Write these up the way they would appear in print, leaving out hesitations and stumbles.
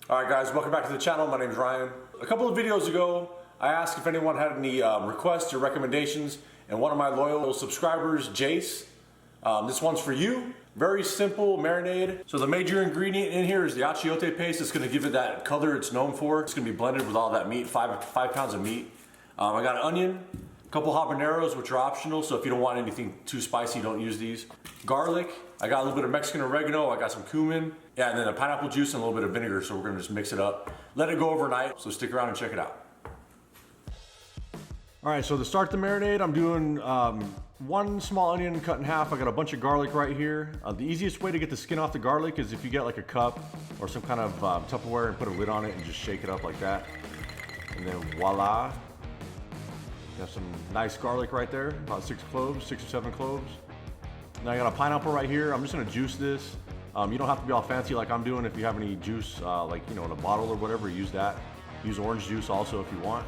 Alright guys, welcome back to the channel. My name is Ryan. A couple of videos ago, I asked if anyone had any requests or recommendations, and one of my loyal subscribers, Jace, this one's for you. Very simple marinade. So the major ingredient in here is the Achiote paste. It's going to give it that color it's known for. It's going to be blended with all that meat, 5 pounds of meat. I got an onion, a couple habaneros, which are optional, so if you don't want anything too spicy, don't use these. Garlic, I got a little bit of Mexican oregano, I got some cumin, yeah, and then a pineapple juice and a little bit of vinegar, so we're gonna just mix it up. Let it go overnight, so stick around and check it out. All right, so to start the marinade, I'm doing one small onion cut in half. I got a bunch of garlic right here. The easiest way to get the skin off the garlic is if you get like a cup or some kind of Tupperware and put a lid on it and just shake it up like that. And then voila. You have some nice garlic right there, about 6 or 7 cloves. Now I got a pineapple right here. I'm just gonna juice this. You don't have to be all fancy like I'm doing. If you have any juice, like in a bottle or whatever, use that. Use orange juice also if you want.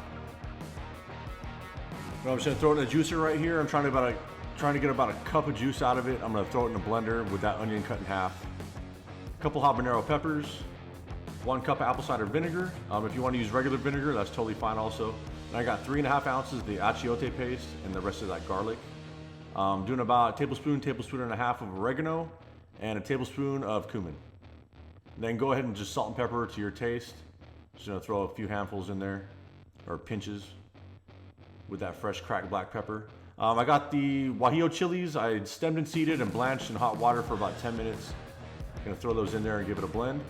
But I'm just gonna throw it in a juicer right here. I'm trying to get about a cup of juice out of it. I'm gonna throw it in a blender with that onion cut in half. A couple habanero peppers, 1 cup of apple cider vinegar. If you want to use regular vinegar, that's totally fine also. And I got 3.5 ounces of the Achiote paste and the rest of that garlic. Doing about a tablespoon and a half of oregano and a tablespoon of cumin. Then go ahead and just salt and pepper to your taste. Just gonna throw a few handfuls in there, or pinches, with that fresh cracked black pepper. I got the Guajillo chilies. I stemmed and seeded and blanched in hot water for about 10 minutes. Gonna throw those in there and give it a blend.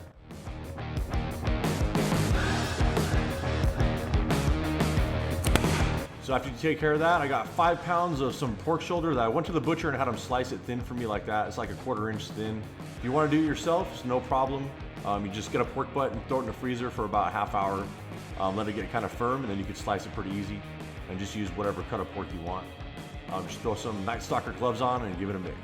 So after you take care of that, I got 5 pounds of some pork shoulder that I went to the butcher and had him slice it thin for me like that. It's like a 1/4 inch thin. If you want to do it yourself, it's no problem. You just get a pork butt and throw it in the freezer for about a half hour. Let it get kind of firm, and then you can slice it pretty easy and just use whatever cut of pork you want. Just throw some Night Stalker gloves on and give it a mix.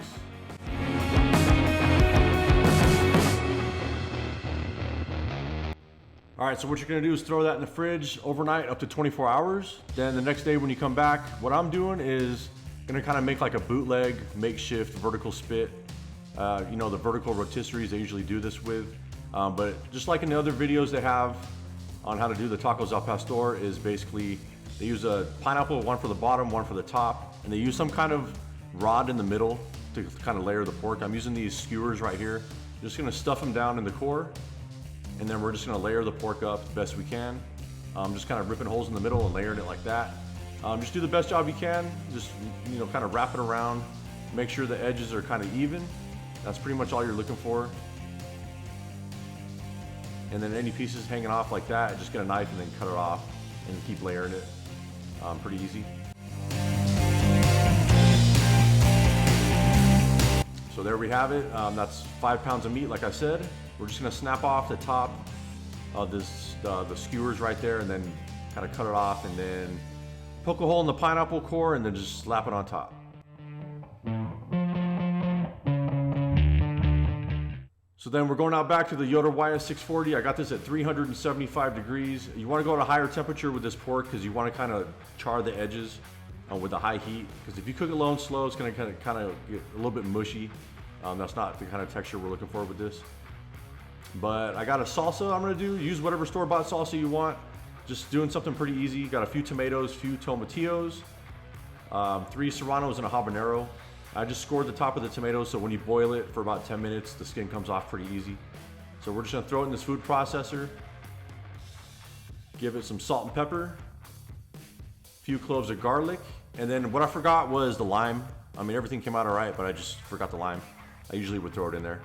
All right, so what you're gonna do is throw that in the fridge overnight up to 24 hours. Then the next day when you come back, what I'm doing is gonna kind of make like a bootleg, makeshift vertical spit. The vertical rotisseries they usually do this with. But just like in the other videos they have on how to do the tacos al pastor, is basically they use a pineapple, one for the bottom, one for the top, and they use some kind of rod in the middle to kind of layer the pork. I'm using these skewers right here. Just gonna stuff them down in the core, and then we're just gonna layer the pork up the best we can. Just kind of ripping holes in the middle and layering it like that. Just do the best job you can. Just kind of wrap it around. Make sure the edges are kind of even. That's pretty much all you're looking for. And then any pieces hanging off like that, just get a knife and then cut it off and keep layering it. Pretty easy. So there we have it. That's 5 pounds of meat, like I said. We're just gonna snap off the top of the skewers right there, and then kind of cut it off, and then poke a hole in the pineapple core, and then just slap it on top. So then we're going out back to the Yoder YS640. I got this at 375 degrees. You want to go at a higher temperature with this pork because you want to kind of char the edges with the high heat. Because if you cook it low and slow, it's going to kind of get a little bit mushy. That's not the kind of texture we're looking for with this. But I got a salsa I'm gonna do. Use whatever store-bought salsa you want. Just doing something pretty easy. Got a few tomatoes, few tomatillos, 3 serranos and a habanero. I just scored the top of the tomatoes, so when you boil it for about 10 minutes, the skin comes off pretty easy. So we're just gonna throw it in this food processor. Give it some salt and pepper, a few cloves of garlic, and then what I forgot was the lime. I mean, everything came out all right, but I just forgot the lime. I usually would throw it in there.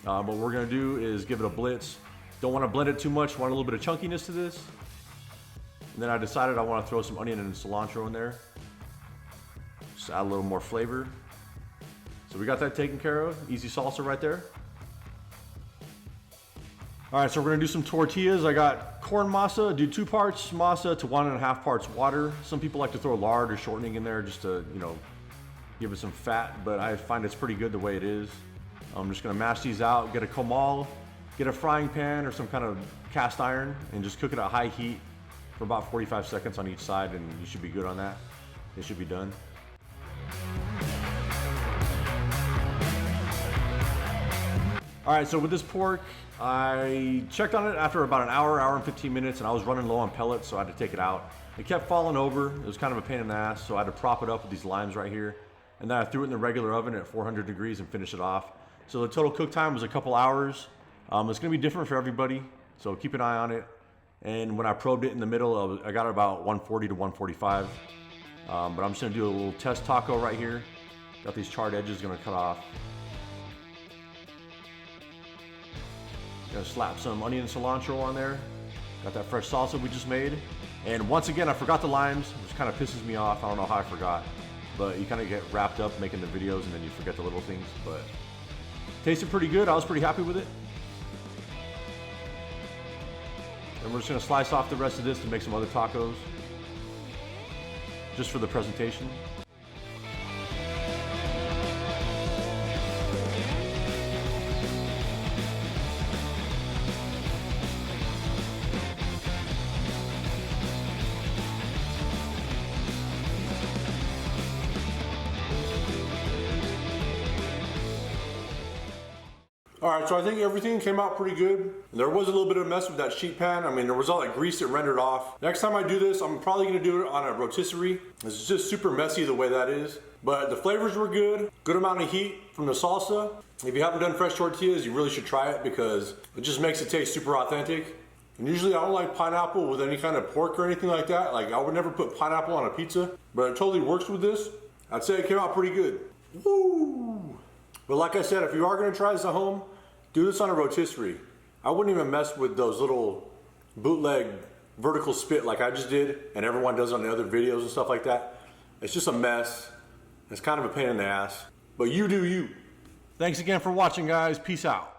What we're gonna do is give it a blitz. Don't wanna blend it too much, want a little bit of chunkiness to this. And then I decided I wanna throw some onion and cilantro in there. Just add a little more flavor. So we got that taken care of. Easy salsa right there. All right, so we're gonna do some tortillas. I got corn masa, do 2 parts masa to 1.5 parts water. Some people like to throw lard or shortening in there just to, give it some fat, but I find it's pretty good the way it is. I'm just gonna mash these out, get a comal, get a frying pan or some kind of cast iron, and just cook it at high heat for about 45 seconds on each side, and you should be good on that. It should be done. All right, so with this pork, I checked on it after about an hour, hour and 15 minutes, and I was running low on pellets, so I had to take it out. It kept falling over. It was kind of a pain in the ass, so I had to prop it up with these limes right here. And then I threw it in the regular oven at 400 degrees and finished it off. So the total cook time was a couple hours. It's gonna be different for everybody, so keep an eye on it. And when I probed it in the middle, I got it about 140 to 145. But I'm just gonna do a little test taco right here. Got these charred edges gonna cut off. Gonna slap some onion and cilantro on there. Got that fresh salsa we just made. And once again, I forgot the limes, which kind of pisses me off. I don't know how I forgot. But you kind of get wrapped up making the videos and then you forget the little things. But tasted pretty good. I was pretty happy with it. And we're just gonna slice off the rest of this to make some other tacos. Just for the presentation. All right, so I think everything came out pretty good. There was a little bit of a mess with that sheet pan. I mean, there was all that grease that rendered off. Next time I do this, I'm probably gonna do it on a rotisserie. It's just super messy the way that is. But the flavors were good. Good amount of heat from the salsa. If you haven't done fresh tortillas, you really should try it because it just makes it taste super authentic. And usually I don't like pineapple with any kind of pork or anything like that. Like I would never put pineapple on a pizza, but it totally works with this. I'd say it came out pretty good. Woo! But like I said, if you are gonna try this at home, do this on a rotisserie. I wouldn't even mess with those little bootleg vertical spit like I just did and everyone does on the other videos and stuff like that. It's just a mess. It's kind of a pain in the ass, but you do you. Thanks again for watching, guys. Peace out.